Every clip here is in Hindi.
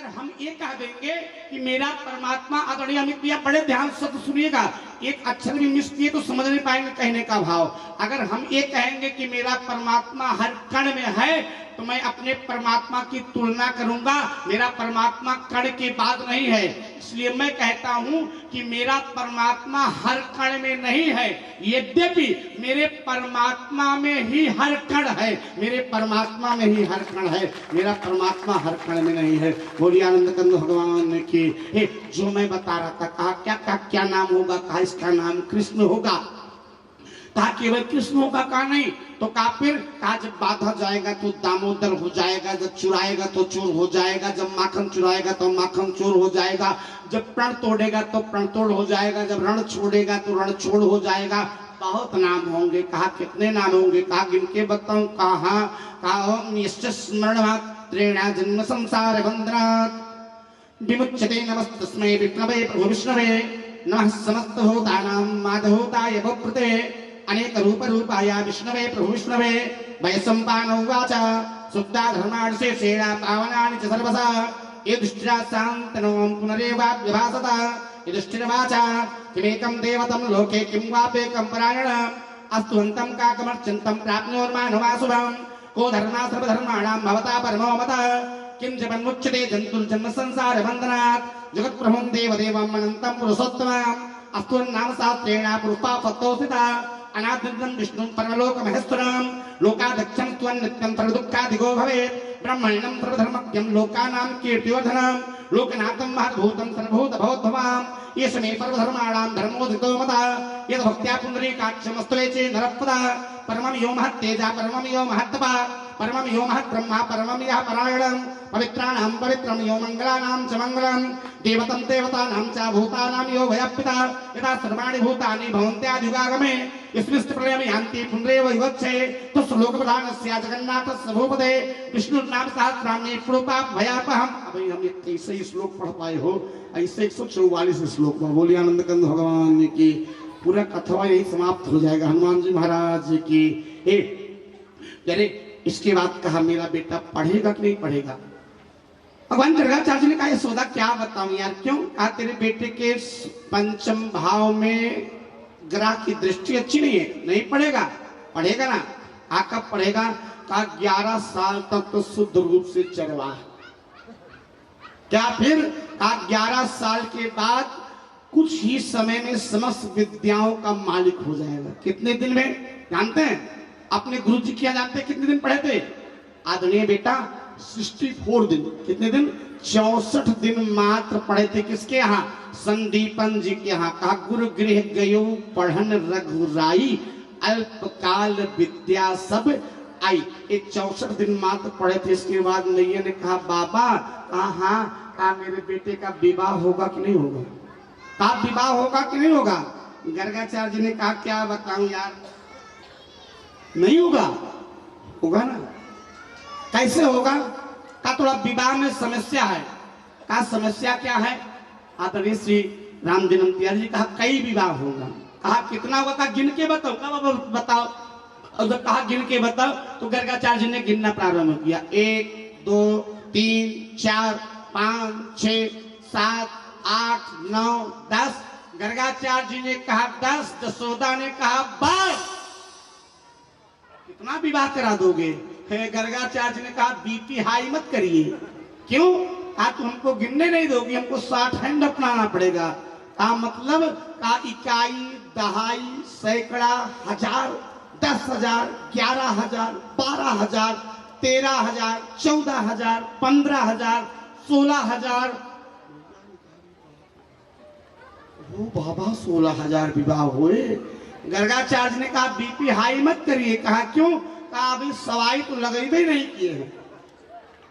अगर हम ये कह देंगे कि मेरा परमात्मा, आदरणीय अमित भैया बड़े ध्यान से सुनिएगा, एक अक्षर भी मिस किए तो समझ नहीं पाएंगे कहने का भाव। अगर हम ये कहेंगे कि मेरा परमात्मा हर कण में है तो मैं अपने परमात्मा की तुलना करूंगा, मेरा परमात्मा कण के बाद नहीं है। इसलिए मैं कहता हूं कि मेरा परमात्मा हर कण में नहीं है, यद्यपि मेरे परमात्मा में ही हर कण है, मेरे परमात्मा में ही हर कण है, मेरा परमात्मा हर कण में नहीं है। बोलिए आनंद कंद भगवान की। जो मैं बता रहा था, कहा क्या नाम होगा, कहा इसका नाम कृष्ण होगा, कहा केवल कृष्ण होगा, कहा नहीं तो कहा फिर, कहा जब बाधा जाएगा तो दामोदर हो जाएगा, जब चुराएगा तो चोर हो जाएगा, जब माखन चुराएगा तो माखन चोर हो जाएगा, जब प्रण तोड़ेगा तो प्रण तोड़ हो जाएगा, जब रण छोड़ेगा तो रण छोड़ हो जाएगा। बहुत नाम होंगे। कहा कितने नाम होंगे, कहा गिन के बताऊं, कहा स्मरण जन्म संसार बंधनात् विमुच्यते नमस्तस्मै विष्णवे प्रभु विष्णवे नमः समस्त होतानां माधवोताय भवते अनेक रूप रूपाय विष्णवे प्रभु विष्णवे वयसंपानो वाच शुद्धा धर्मार्षे सेना पावनानि च सर्वसा ये दुष्टिरा शान्तनों पुनरेवाभ्यभासता ये दुष्टिर्वाचा किमेकं देवतं लोके किं वापेकं परायणम् अस्तु अन्तं काकमर्चन्तं प्राप्नोर्मानवासुभं को धर्मा सर्वधर्माणां भवता परमो मतः किं जन्मुच्यते जन्तुर्जन्म संसार बन्धनात् जगत्प्रभुं देवदेवम् अनन्तं पुरुषोत्तमम् अस्तु नाम शास्त्रेण पुरुषा फत्तोस्थिता अनादिनं विष्णुं परलोकमहेश्वरं लोकाध्यक्षं त्वं नित्यं सर्वदुःखादिगो भवेत् ब्रह्मण्यं सर्वधर्मज्ञं लोकानां कीर्तिवर्धनं लोकनाथं महद्भूतं सर्वभूतभवोद्भवां येष मे सर्वधर्माणां धर्मोदितो मतः यद्भक्त्या पुण्डरीकाक्षमस्तवे चे नरपदा परमं यो महत्तेजा परमं यो महत्तपः परमं यो महद्ब्रह्मा परमं यः परायणं पवित्राणां पवित्रं यो मङ्गलानां च मङ्गलं देवतं देवतानां च भूतानां यो भयपिता यथा सर्वाणि भूतानि भवन्त्यादियुगागमे यस्मिन् प्रलयं यान्ति पुनरेव विवक्षे तस्लोकप्रधानस्य जगन्नाथस्य भूपते विष्णुर्नाम सहस्राणि प्रोपा भयापहम्। अभी हम ऐसे ही श्लोक पढ़ पाए हो, ऐसे 144 श्लोक में। बोलिए आनंद कंद भगवान की। पूरा कथवा यही समाप्त हो जाएगा। हनुमान जी महाराज की। अरे इसके बाद कहा मेरा बेटा पढ़ेगा कि नहीं पढ़ेगा। भगवान गर्गाचार्य ने कहा यशोदा क्या बताऊं यार, क्यों। कहा तेरे बेटे के पंचम भाव में ग्रह की दृष्टि अच्छी नहीं है, नहीं पढ़ेगा। पढ़ेगा ना, कब पढ़ेगा। कहा 11 साल तक तो शुद्ध रूप से चरवा, क्या फिर। कहा 11 साल के बाद कुछ ही समय में समस्त विद्याओं का मालिक हो जाएगा। कितने दिन में जानते हैं। अपने गुरु जी क्या जानते हैं कितने दिन पढ़े थे। आदरणीय बेटा 64 दिन। कितने दिन। 64 दिन मात्र पढ़े थे। किसके यहाँ। संदीपन जी के यहाँ। कहा गुरु गृह गयो पढ़न रघुराई अल्पकाल विद्या सब आई। ये 64 दिन मात्र पढ़े थे। इसके बाद मैया ने कहा बाबा। कहा मेरे बेटे का विवाह होगा कि नहीं होगा। कहा विवाह होगा कि नहीं होगा। गर्गाचार्य जी ने कहा क्या बताऊं यार, नहीं होगा। होगा ना, कैसे होगा। कहा थोड़ा विवाह में समस्या है। कहा समस्या क्या है। आदरणीय श्री राम जन्मतिया जी। कहा कई विवाह होगा। कहा कितना होगा। कहा गिन के बताओ। कहा बताओ। और जब कहा गिन के बताओ तो गर्गाचार्य जी ने गिनना प्रारंभ किया। 1 2 3 4 5 6 7 8 9 10। गर्गाचार्य जी ने कहा 10। जसोदा ने कहा 12। कितना विवाह करा दोगे। गर्गाचार्य जी ने कहा बीपी हाई मत करिए। क्यों। कहा तुम हमको गिनने नहीं दोगी, हमको 60 हैंड अपनाना पड़ेगा। कहा मतलब। कहा इकाई दहाई सैकड़ा हजार 10,000 11,000 12,000 13,000 14,000 15,000 16,000। ओ बाबा 16,000 विवाह हुए। गर्गाचार्य ने कहा बीपी हाई मत करिए। कहा क्यों। कहा अभी सवाई तो लगेबे नहीं किए हैं।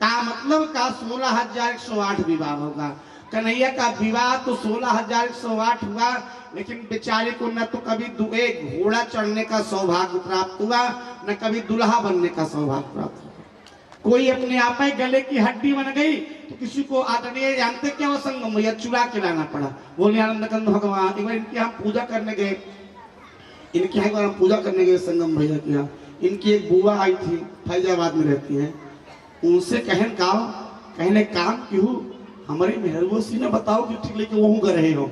कहा मतलब। कहा 16,108 विवाह होगा। कन्हैया का विवाह तो 16,108 हुआ, लेकिन बेचारे को न तो कभी एक घोड़ा चढ़ने का सौभाग्य प्राप्त हुआ, न कभी दुल्हा बनने का सौभाग्य प्राप्त हुआ। कोई अपने आप ही गले की हड्डी बन गई तो किसी को आदरणीय जानते क्या वो संगम भैया चुरा के लाना पड़ा। बोले आनंद कंद भगवान। एक बार इनके यहाँ पूजा करने गए। इनके यहाँ हम पूजा करने गए संगम भैया के यहाँ। इनकी एक बुआ आई थी, फैजाबाद में रहती है। उनसे कहने काम क्यों हमारी मेहरबोसी ने बताओ कि ठीक लेके वहू कर रहे हो।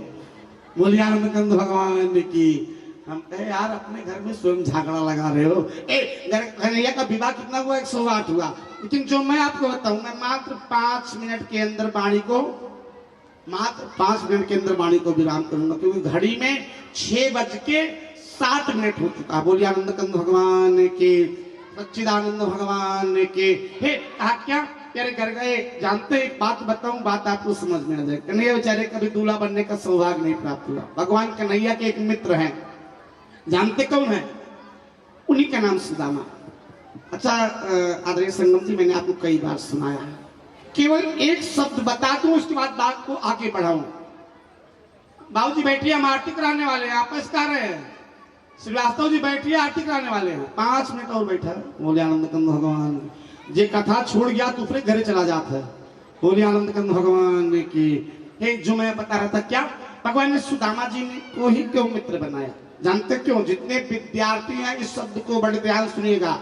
बोलिए आनंद कंद भगवान की। हम कहे यार अपने घर में स्वयं झगड़ा लगा रहे हो। कन्हैया का विवाह कितना हुआ? 108 हुआ। लेकिन जो मैं आपको बताऊं, मैं मात्र 5 मिनट के अंदर वाणी को विराम करूंगा, क्योंकि घड़ी में 6:07 हो चुका। बोलिए आनंद कंद भगवान के, सच्चिदानंद भगवान के। हे कहा क्या तेरे घर गए, जानते एक बात बताऊं, बात आपको समझ में आ जाए। कन्हैया बेचारे कभी दूल्हा बनने का सौभाग्य नहीं प्राप्त हुआ। भगवान कन्हैया के एक मित्र हैं, जानते कौन है? उन्हीं का नाम सुदामा। अच्छा आदरणीय संगम जी, मैंने आपको कई बार सुनाया है, केवल एक शब्द बता दूं, उसके बाद बात को आगे बढ़ाऊं। बाबूजी बैठिए, हम आरती कराने वाले हैं। आपस कर रहे हैं श्रीवास्तव जी, बैठिए, आरती कराने वाले हैं। 5 मिनट और बैठा। बोले आनंद कंद भगवान। जे कथा छोड़ गया तो फिर घरे चला जाता है। बोले आनंद कंद भगवान की। एक जो मैं बता रहा था, क्या भगवान ने सुदामा जी ने को ही क्यों मित्र बनाया? जानते क्यों? जितने विद्यार्थी हैं इस शब्द को बड़े ध्यान सुनिएगा।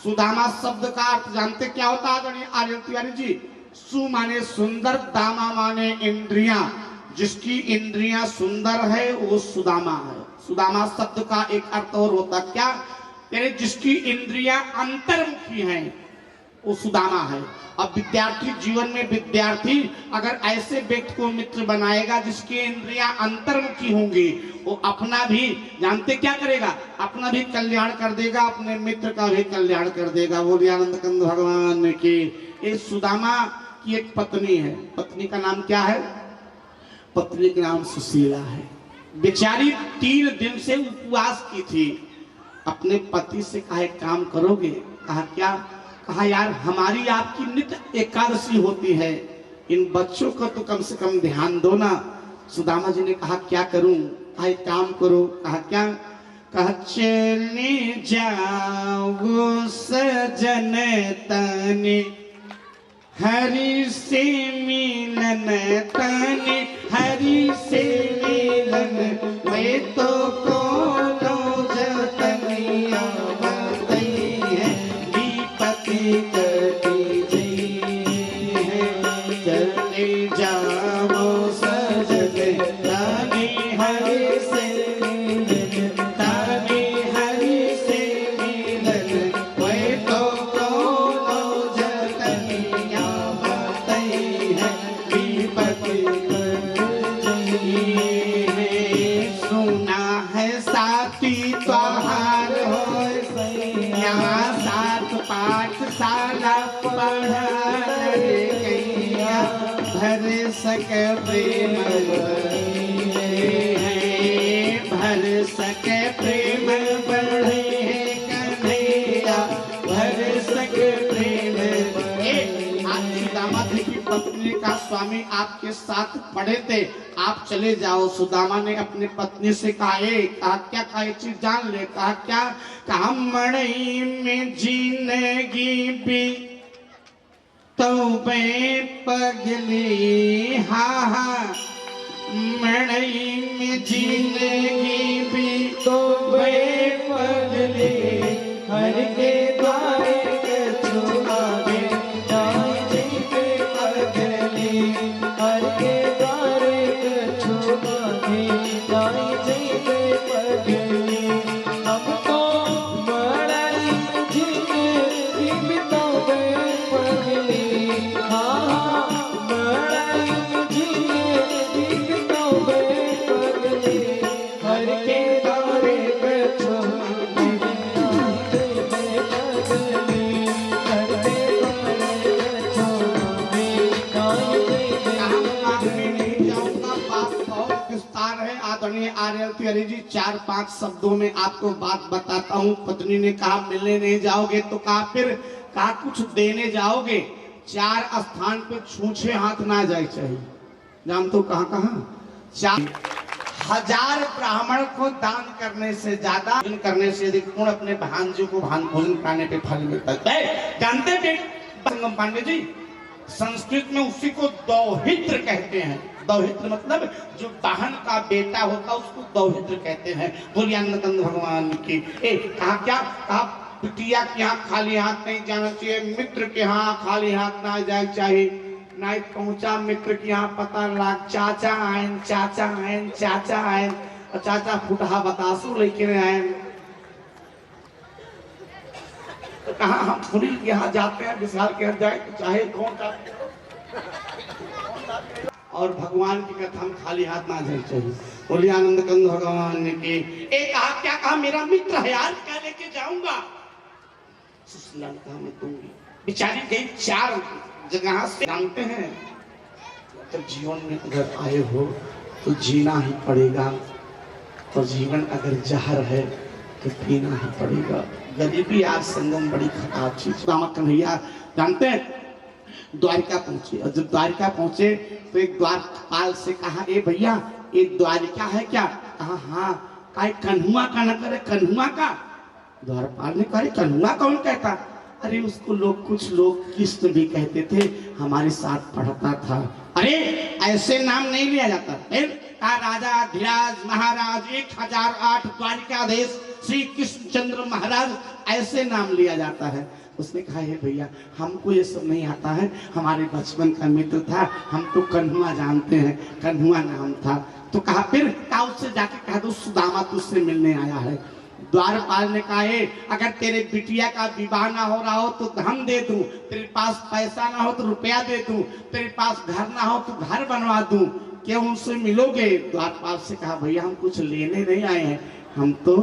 सुदामा शब्द का अर्थ जानते क्या होता है आदरणीय आर्य तिवारी जी? सु माने सुंदर, दामा माने इंद्रियां। जिसकी इंद्रियां सुंदर है वो सुदामा है। सुदामा शब्द का एक अर्थ और होता क्या? यानी जिसकी इंद्रियां अंतर्मुखी हैं वो सुदामा है। अब विद्यार्थी जीवन में विद्यार्थी अगर ऐसे व्यक्ति को मित्र बनाएगा जिसकी इंद्रियां अंतर्मुखी होंगी, वो अपना भी जानते क्या करेगा? अपना भी कल्याण कर देगा, अपने मित्र का भी कल्याण कर देगा। बोलिए आनंद कंद भगवान की। ये सुदामा की एक पत्नी है। पत्नी का नाम क्या है? पत्नी का नाम सुशीला है। बेचारी 3 दिन से उपवास की थी। अपने पति से कहा एक काम करोगे? कहा क्या? कहा यार हमारी आपकी नित्य एकादशी होती है, इन बच्चों का तो कम से कम ध्यान दो ना। सुदामा जी ने कहा क्या करूं? कहा एक काम करो। कहा क्या? कहा चले जाओ सजन तने हरि से मिलन, तने हरि से मिलन, वे तो कोनो जतनिया बतई है, विपत्ति कटी जई है। चले जाओ सजन तने हरि से मिलन, तने हरि से मिलन, वे तो कोनो जतनिया बतई है, विपत्ति त्योहार हो यहाँ 7 पाठशाला पढ़ा गैया, भर सक प्रेम भर सक प्रेम बढ़े कन्हैया, भर सक प्रेम। सुदामा जी की पत्नी का स्वामी आपके साथ पड़े थे, आप चले जाओ। सुदामा ने अपनी पत्नी से कहा क्या? कहा एक चीज जान ले। कहा क्या? कहा मड़ई में जिंदगी भी तौबे पगली, हाँ हाँ मड़ई में जिंदगी भी तौबे पगली, हर के द्वारे आर्य तिवारी जी 4-5 शब्दों में आपको बात बताता हूँ। पत्नी ने कहा मिलने नहीं जाओगे तो कहा फिर? कहा कुछ देने जाओगे। 4 स्थान पे छूछे हाथ ना जाए चाहिए। जानते हो कहाँ कहाँ? 4,000 ब्राह्मण को दान करने से ज्यादा करने से अधिक पूर्ण अपने भांजों को भोजन कराने पे फल मिलता है। जानते हैं संगम पांडे जी, संस्कृत में उसी को दौहित्र कहते हैं। दौहित्र मतलब जो बहन का बेटा होता है उसको दौहित्र कहते हैं। बोलिए आनंद कंद भगवान की। कहा क्या? कहा बिटिया के यहाँ खाली हाथ नहीं जाना चाहिए, मित्र के यहाँ खाली हाथ ना जाना चाहिए। नाइट पहुंचा मित्र के यहाँ, पता लाग चाचा आयन, चाचा आयन, चाचा आयन, और चाचा फुटहा बतासू लेके आए। तो कहा हम सुनील के यहाँ जाते हैं, विशाल के यहाँ जाए तो चाहे कौन जाते, और भगवान की कथा हम खाली हाथ ना जाए चाहिए। बोलिए आनंद कंद भगवान ने की। एक कहा क्या कहा, मेरा मित्र है यार, क्या लेके जाऊंगा। सुशीला ने कहा मैं दूंगी। बेचारी गई 4 जगह से। जानते हैं तो जीवन में अगर आए हो तो जीना ही पड़ेगा, और जीवन अगर जहर है तो पीना ही पड़ेगा। गरीबी आज संगम बड़ी खराब चीज। रामा कन्हैया जानते हैं द्वारिका पहुंचे, और जब द्वारिका पहुंचे तो एक द्वारपाल से कहा ए भैया एक द्वारिका है क्या। कहा हाँ। कहा कन्हुआ का न करे, कन्हुआ का। द्वारपाल ने कहा कन्हुआ कौन कहता। अरे उसको लोग, कुछ लोग कृष्ण भी कहते थे, हमारे साथ पढ़ता था। अरे ऐसे नाम नहीं लिया जाता। फिर कहा राजा धीराज महाराज 1008 द्वारिकाधीश श्री कृष्णचंद्र महाराज, ऐसे नाम लिया जाता है। उसने कहा हे भैया हमको ये सब नहीं आता है, हमारे बचपन का मित्र था, हम तो कन्हुआ जानते हैं, कन्हुआ नाम था। तो कहा फिर कहा उससे जाके कहा दो सुदामा तुझसे मिलने आया है। द्वारपाल ने कहा अगर तेरे बिटिया का विवाह ना हो रहा हो तो धन दे दूं, तेरे पास पैसा ना हो तो रुपया दे दूं, तेरे पास घर ना हो तो घर बनवा दूं, क्यों उनसे मिलोगे। द्वारपाल से कहा भैया हम कुछ लेने नहीं आए हैं, हम तो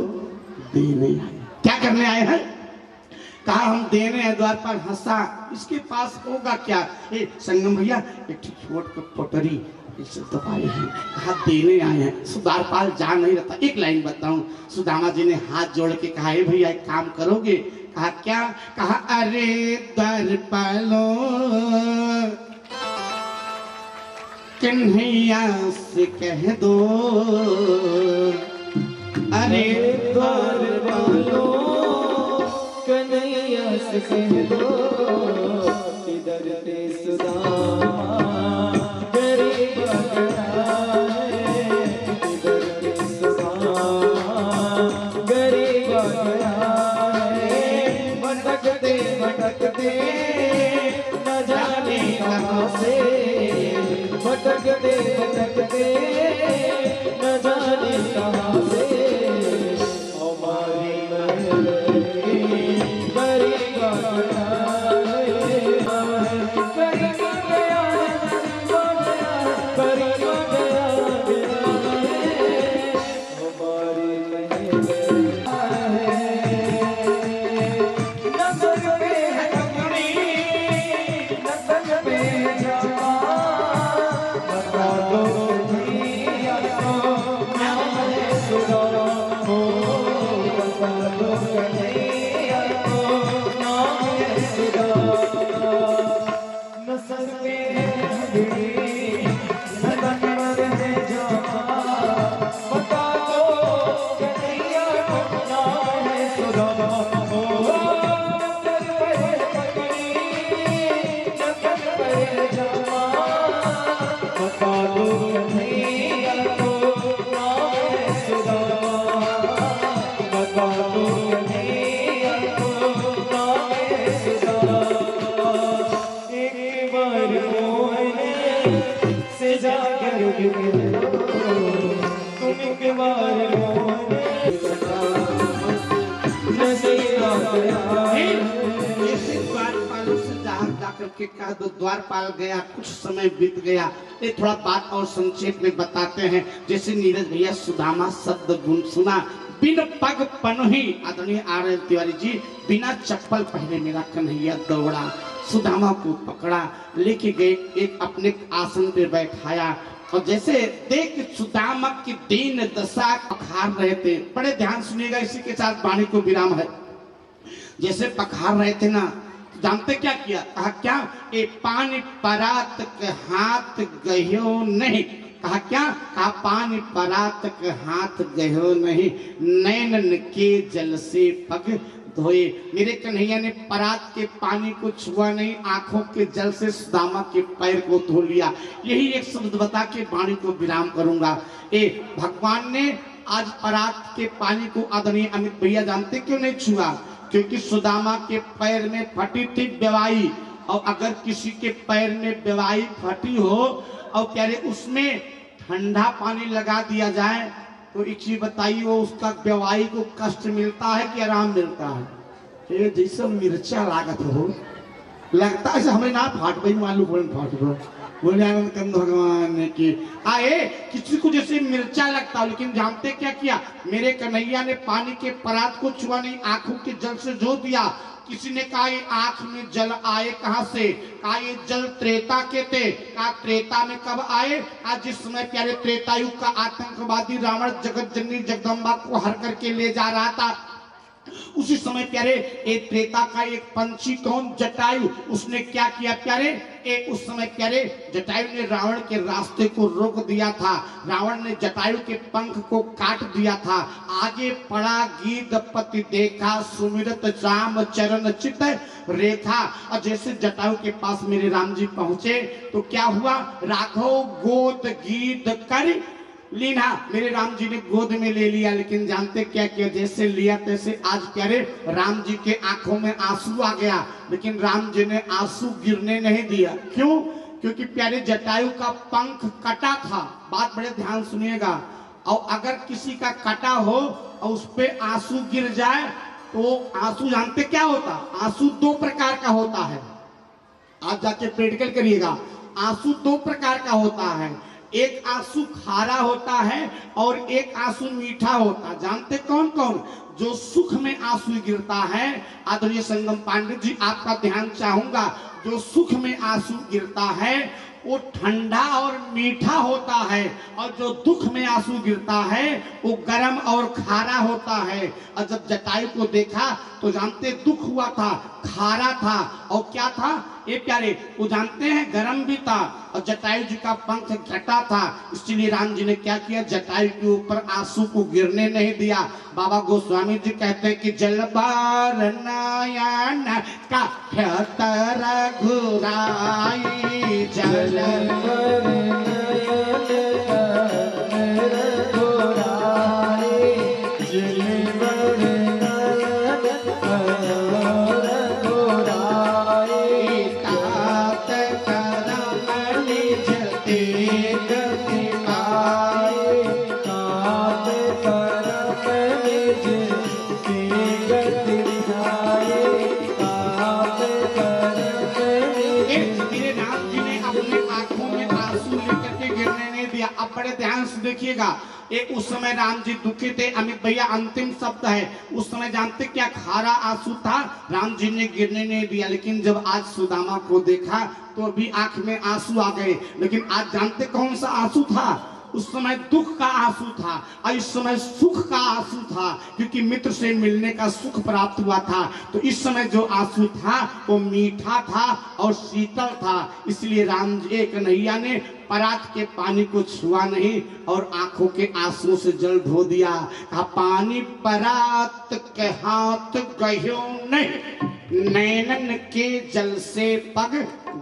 देने आए हैं। क्या करने आए हैं। कहा हम देने हैं। द्वारपाल हंसा, इसके पास होगा क्या। संगम भैया एक छोट पोटरी दबाए हैं। कहा देने आए हैं। सुद्वारपाल जा नहीं रहता। एक लाइन बताऊं, सुदामा जी ने हाथ जोड़ के कहा भैया एक काम करोगे। कहा क्या। कहा अरे द्वारपालो कन्हैया से कह दो, अरे द्वारपालो कन्हैया से कह दो, इधर ते सुदामा गरीब खड़ा है, इधर ते सुदामा गरीब खड़ा है। भटकते भटकते न जाने कहाँ से, भटकते भटकते न जाने कहाँ से, हमारी के कहा दो। द्वारपाल गया, कुछ समय बीत गया। ये थोड़ा बात और संक्षेप में बताते हैं। जैसे नीरज भैया सुदामा शब्द गुण सुना, बिन पग पनही, आदरणीय आर तिवारी जी, बिना चप्पल पहने मेरा कन्हैया दौड़ा, सुदामा को पकड़ा, लेके गए, एक अपने आसन पे बैठाया, और जैसे देख सुदामा की दीन दशा पखार रहे थे। बड़े ध्यान सुनिएगा, इसी के साथ वाणी को विराम है। जैसे पखार रहे थे ना, जानते क्या किया। कहा क्या। ए पानी परात के हाथ गयो नहीं। कहा क्या। कहा पानी परात के हाथ गयो नहीं, नैनन के जल से पग धोए। मेरे कन्हैया ने परात के पानी को छुआ नहीं, आंखों के जल से सुदामा के पैर को धो लिया। यही एक शब्द बता के वाणी को विराम करूंगा। भगवान ने आज परात के पानी को आदरणीय अमित भैया जानते क्यों नहीं छुआ, क्योंकि सुदामा के पैर में फटी थी बेवाई, और अगर किसी के पैर में बेवाई फटी हो और प्यारे उसमें ठंडा पानी लगा दिया जाए तो एक चीज बताइए, वो उसका बेवाई को कष्ट मिलता है कि आराम मिलता है? ये जैसे मिर्चा लागत हो, लगता है हमें ना फाट गई मालूम बोल फाट गो बोले आनंद कंद भगवान ने की आए किसी को जैसे मिर्चा लगता हो। लेकिन जानते क्या किया मेरे कन्हैया ने? पानी के परात को छुआ नहीं, आंखों के जल से धो दिया। किसी ने कहा ये आंख में जल आए कहां से? कहा ये जल त्रेता के थे। कहा त्रेता में कब आए? आज जिस समय प्यारे त्रेतायुग का आतंकवादी रावण जगत जननी जगदम्बा को हर करके ले जा रहा था, उसी समय प्यारे एक त्रेता का एक पंछी कौन? जटायु। उसने क्या किया प्यारे? उस समय प्यारे जटायु ने रावण के रास्ते को रोक दिया था। रावण ने जटायु के पंख को काट दिया था। आगे पड़ा गीधपति देखा, सुमिरत राम चरण चित रेखा। और जैसे जटायु के पास मेरे राम जी पहुंचे तो क्या हुआ? राघव गोद गीध कर लीना, मेरे राम जी ने गोद में ले लिया। लेकिन जानते क्या किया? जैसे लिया तैसे आज प्यारे राम जी के आंखों में आंसू आ गया, लेकिन राम जी ने आंसू गिरने नहीं दिया। क्यों? क्योंकि प्यारे जटायु का पंख कटा था। बात बड़े ध्यान सुनिएगा। और अगर किसी का कटा हो और उस पे आंसू गिर जाए तो आंसू जानते क्या होता? आंसू दो प्रकार का होता है, आप जाके प्रैक्टिकल करिएगा। आंसू दो प्रकार का होता है, एक आंसू खारा होता है और एक आंसू मीठा होता है। जानते कौन कौन? जो सुख में आंसू गिरता है, आदरणीय संगम पांडे जी आपका ध्यान चाहूंगा, जो सुख में आंसू गिरता है वो ठंडा और मीठा होता है, और जो दुख में आंसू गिरता है वो गर्म और खारा होता है। और जब जटायु को देखा तो जानते दुख हुआ था, खारा था, और क्या था ये प्यारे? वो जानते हैं गर्म भी था, और जटायु जी का पंख घटा था। इसलिए राम जी ने क्या किया? जटायु के ऊपर आंसू को गिरने नहीं दिया। बाबा गोस्वामी जी कहते हैं कि जलबार नयन का रघुराई, जल बड़े ध्यान से देखिएगा। एक उस समय राम जी दुखी थे, अमित भैया अंतिम शब्द है। उस समय जानते क्या? खारा आंसू था, राम जी ने गिरने नहीं दिया। लेकिन जब आज सुदामा को देखा तो अभी आंख में आंसू आ गए। लेकिन आज जानते कौन सा आंसू था? उस समय दुख का आंसू था और इस समय सुख का आंसू था, क्योंकि मित्र से मिलने का सुख प्राप्त हुआ था। तो इस समय जो आंसू था वो मीठा था और शीतल था। इसलिए राम जी कन्हैया ने परात के पानी को छुआ नहीं और आंखों के आंसुओं से जल धो दिया। कहा पानी परात के हाथ गयो नहीं, नैनन के जल से पग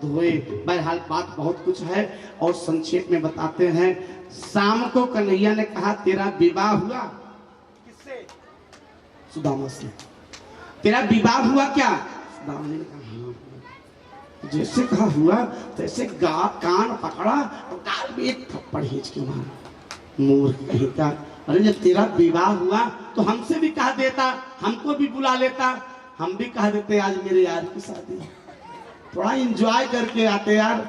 धोए। बहरहाल बात बहुत कुछ है और संक्षेप में बताते हैं। शाम को कन्हैया ने कहा तेरा विवाह हुआ? किससे? सुदामा से। तेरा विवाह हुआ क्या? सुदामा ने कहा हाँ। जैसे कहा हुआ तैसे कान पकड़ा और गाल में एक थप्पड़ खींच के मारा। मूर्ख कहीं का। अरे जब तेरा विवाह हुआ तो हमसे भी कहा देता, हमको भी बुला लेता, हम भी कहा देते आज मेरे यार की शादी, थोड़ा एंजॉय करके आते यार।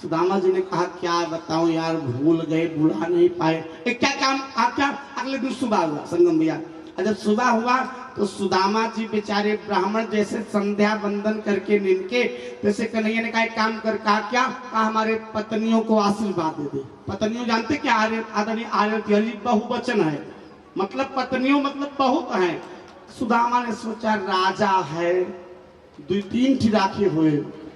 सुदामा जी ने कहा क्या बताऊं यार, भूल गए, बुला नहीं पाए। क्या काम? क्या अगले दिन सुबह हुआ संगम भैया। जब सुबह हुआ तो सुदामा जी बेचारे ब्राह्मण जैसे संध्या वंदन करके निनके, जैसे कन्हैया ने कहा एक काम कर। कहा क्या? कहा हमारे पत्नियों को आशीर्वाद दे दे। पत्नियों जानते क्या? आदरणीय आर्य बहुवचन है, मतलब पत्नियों मतलब बहुत है। सुदामा ने सोचा राजा है, दो तीन ठी राखे हुए,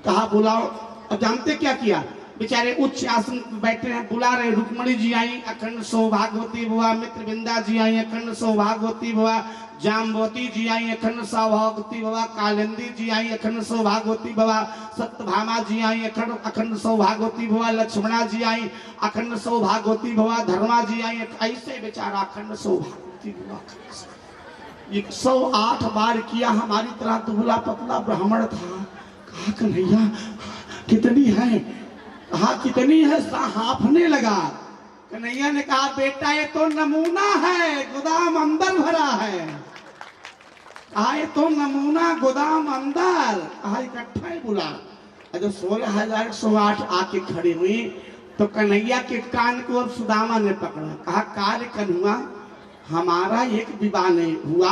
कहा बुलाओ। अब जानते क्या किया? बेचारे उच्च आसन बैठे हैं, बुला रहे। रुक्मणी जी आई, अखंड सौभाग्यवती भवा। मित्रविंदा जी आई, अखंड सौभाग्यवती भवा। जाम्बवती जी आई, अखंड सौभाग्यवती भवा। कालिंदी जी आई, अखंड सौभाग्यवती भवा। सत्यभामा जी आई, अखंड सौभाग्यवती भवा। लक्ष्मणा जी आई, अखंड सौभाग्यवती भवा। धर्मा जी आई, ऐसे बेचारा अखंड सौभाग्यवती भवा। 108 बार किया। हमारी तरह दुबला पतला ब्राह्मण था, हाँ कन्हैया कितनी है, हाँ कितनी है, हाफने लगा। कन्हैया ने कहा बेटा ये तो नमूना है, गोदाम अंदर भरा है। कहा ये तो नमूना गोदाम अंदर, कहा इकट्ठा ही बुला। जब 16,108 आके खड़ी हुई तो कन्हैया के कान को अब सुदामा ने पकड़ा। कहा कार्य कन्हुआ हमारा एक विवाह नहीं हुआ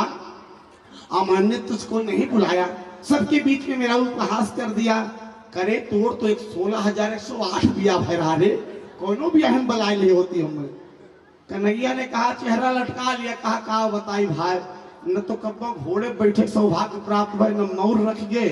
और मैंने तुझको नहीं बुलाया, सबके बीच में मेरा उपहास कर दिया। करे तोड़ तो एक 16,108 दिया भरा रे, कोनो भी अहम बलाई नहीं होती हमें। कन्हैया ने कहा चेहरा लटका लिया। कहा बताई भाई, न तो कब्बो घोड़े बैठे सौभाग्य प्राप्त भाई, न मौर रख गए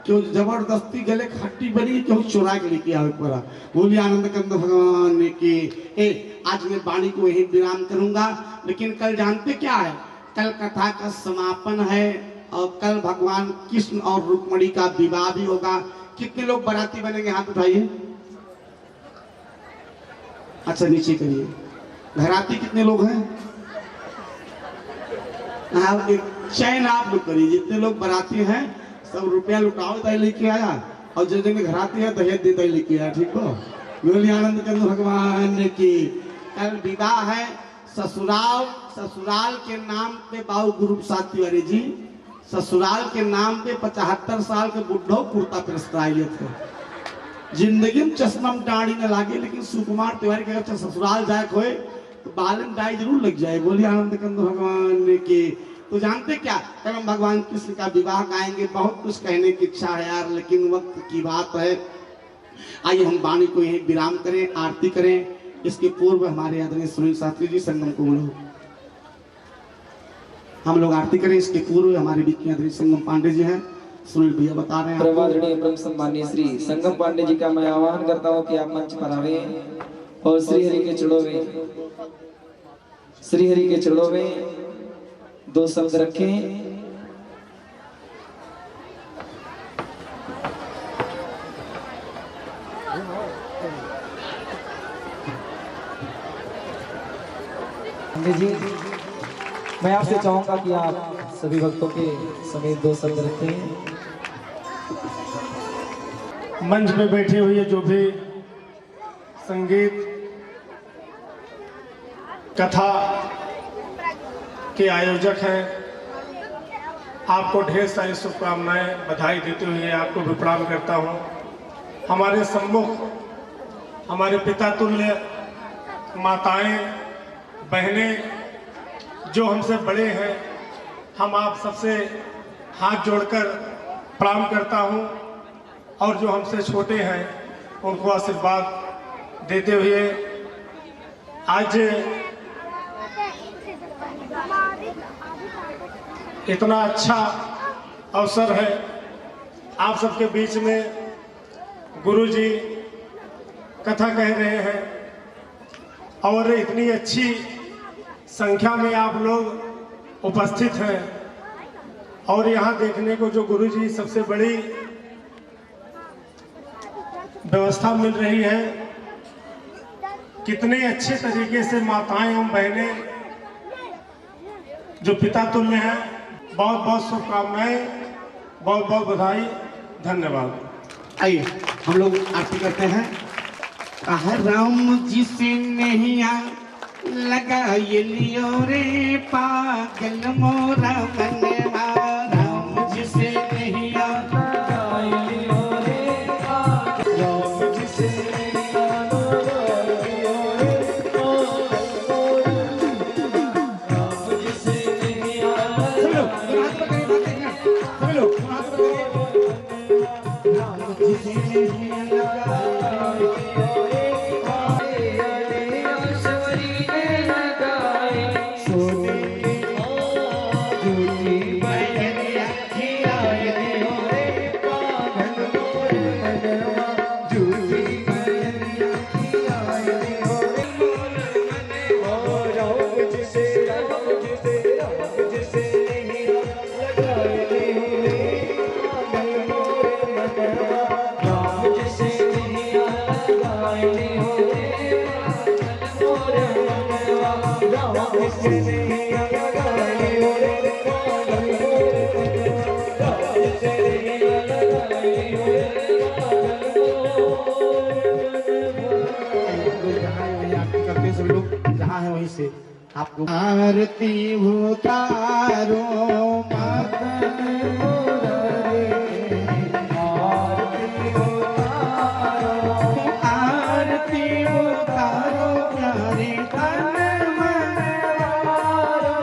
क्यों जबरदस्ती गले खट्टी बनी क्यों चुरा के लेके आवे पड़ा। बोली आनंद कंद भगवान ने कि आज मैं वाणी को यही विराम करूंगा, लेकिन कल जानते क्या है, कल कथा का समापन है और कल भगवान कृष्ण और रुक्मणी का विवाह भी होगा। कितने लोग बाराती बनेंगे हाथ उठाइए। अच्छा नीचे करिए। घराती कितने लोग हैं? हाँ एक चैन आप लोग करिए। जितने लोग बाराती हैं सब रुपया लुटाओ दही लेके आया, और जो जगह घराती है दहेज दे दही लेके आया। ठीक हो, बोली आनंद कंद भगवान की। कल विवाह है, ससुराल के नाम पे बाबू गुरु प्रसाद तिवारी जी ससुराल के नाम पे 75 साल के बुढ़ो कुर्ता प्रेस आइए थे। जिंदगी में चश्मा डाड़ी न लागे, लेकिन सुकुमार तिवारी के अच्छा ससुराल जाए खोए तो बालन डाई जरूर लग जाए। बोलिए आनंद कंद भगवान की। तो जानते क्या, कल हम भगवान कृष्ण का विवाह गाएंगे। बहुत कुछ कहने की इच्छा है यार, लेकिन वक्त की बात है। आइए हम वाणी को यही विराम करें, आरती करें। इसके पूर्व हमारे आदरणीय सुनील शास्त्री जी संगम को बोलो, हम लोग आरती करें। इसके पूर्व हमारे बीच में आदरणीय संगम पांडे जी हैं, सुनील भैया बता रहे हैं। प्रवादरणीय परम सम्माननीय श्री संगम पांडे जी का मैं आह्वान करता हूँ कि आप मंच पर आवे और श्री हरि के चरणों में 2 शब्द रखें। जी मैं आपसे चाहूंगा कि आप सभी भक्तों के समेत 2 शब्द रखें। मंच में बैठे हुए जो भी संगीत कथा के आयोजक हैं, आपको ढेर सारी शुभकामनाएं बधाई देते हुए आपको भी प्रणाम करता हूं। हमारे सम्मुख हमारे पिता तुल्य माताएं बहनें जो हमसे बड़े हैं, हम आप सबसे हाथ जोड़कर प्रणाम करता हूं, और जो हमसे छोटे हैं उनको आशीर्वाद देते हुए आज इतना अच्छा अवसर है आप सबके बीच में गुरुजी कथा कह रहे हैं, और इतनी अच्छी संख्या में आप लोग उपस्थित हैं। और यहाँ देखने को जो गुरुजी सबसे बड़ी व्यवस्था मिल रही है, कितने अच्छे तरीके से माताएं एवं बहनें जो पिता तुल्य हैं, बहुत बहुत शुभकामनाएं, बहुत बहुत बधाई, धन्यवाद। आइए हम लोग आरती करते हैं। कहा राम जी से नैया लगा ये लियो रे पागल मोरा मनवा, राम जी से नैया लगा ये लियो रे पागल, राम जी से नैया लगा लियो रे पागल, राम जी से नैया लगा, हाथ पकड़िए, सब लोग हाथ पकड़िए, राम जी से नैया लगा Hare सभी लोग जहाँ हैं वहीं से आपको आरती उतारो आरती उतारो प्यारे तन मन वारो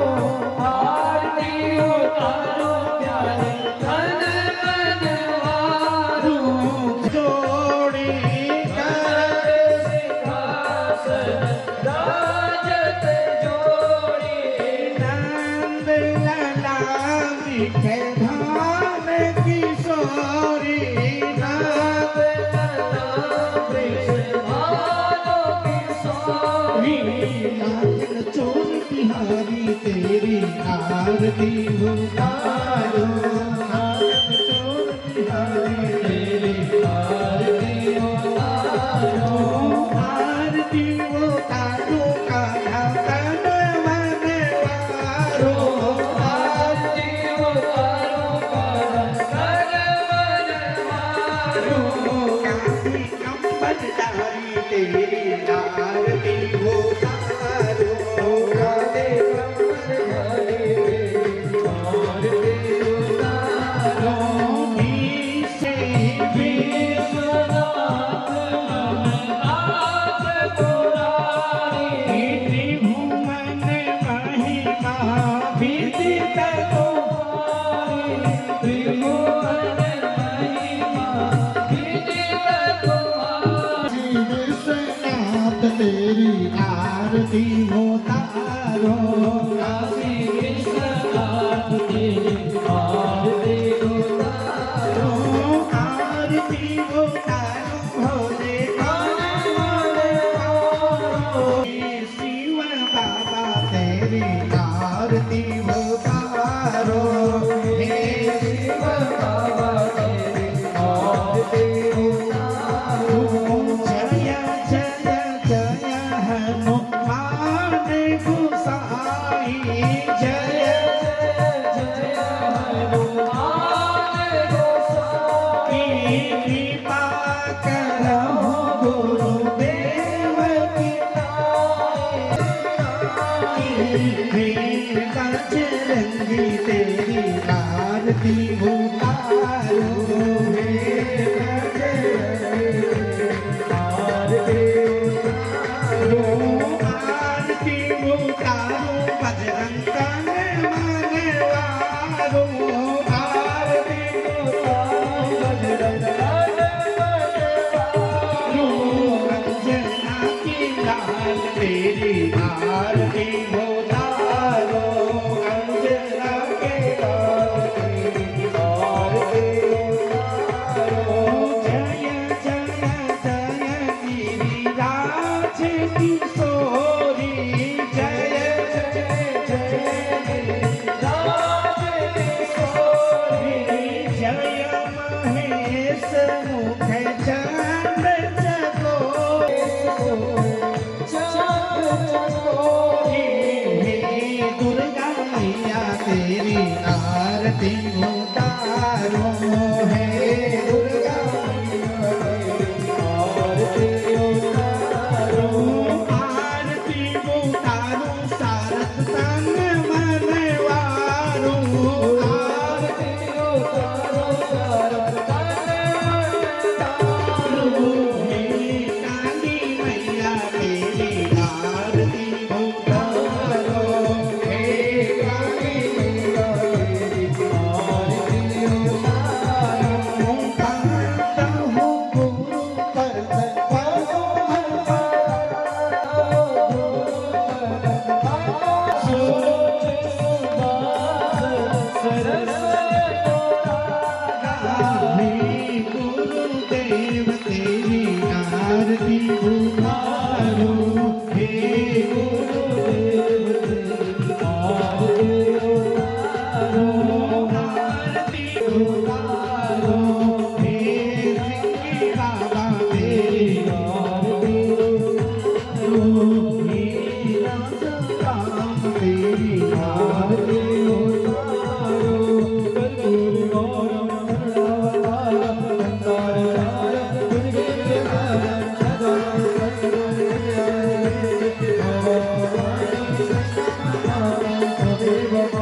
आरती उतारो प्यारे तन मन वारो जोड़ी कर सिंहासन राजत जोड़ी नंद लला विखे धाम किशोरी नंद लला विखे धाम किशोरी नाचन चोर बिहारी तेरी आरती उतारो नाचन चोर बिहारी तेरी आरती उतारो आरती उतारो कान्हा तन मन वारो आरती उतारो कान्हा तन मन वारो काशी कंबल डारी तेरी आरती उतारो काले कंबल डारी तेरी आरती उतारो ईशे विश्वनाथ नाथ पुरारी त्रिभुवन महिमा विदित तुम्हारी त्रिभुवन महिमा विदित तुम्हारी विश्वनाथ तेरी आरती उतारो काशी विश्वनाथ तेरी आरती उतारो आरती उतारो भोले शिव बाबा तेरी आरती उतारो हे शिव बाबा तेरी आरती उतारो जय जय जय हनुमान गोसाई जय जय हनुमान गोसाई कृपा करो गुरुदेव की वीर बजरंगी तेरी आरती उतारो हे आरती उतारो बजरंग तन मन वारो आरती उतारो बजरंग तन मन वारो अंजना की लाल तेरी आरती उतारो अंजना के लाल तेरी आरती उतारो जय जय जय गिरिराज किशोरी जय जय जय गिरिराज किशोरी जय महेश मुख चंद चकोरी देव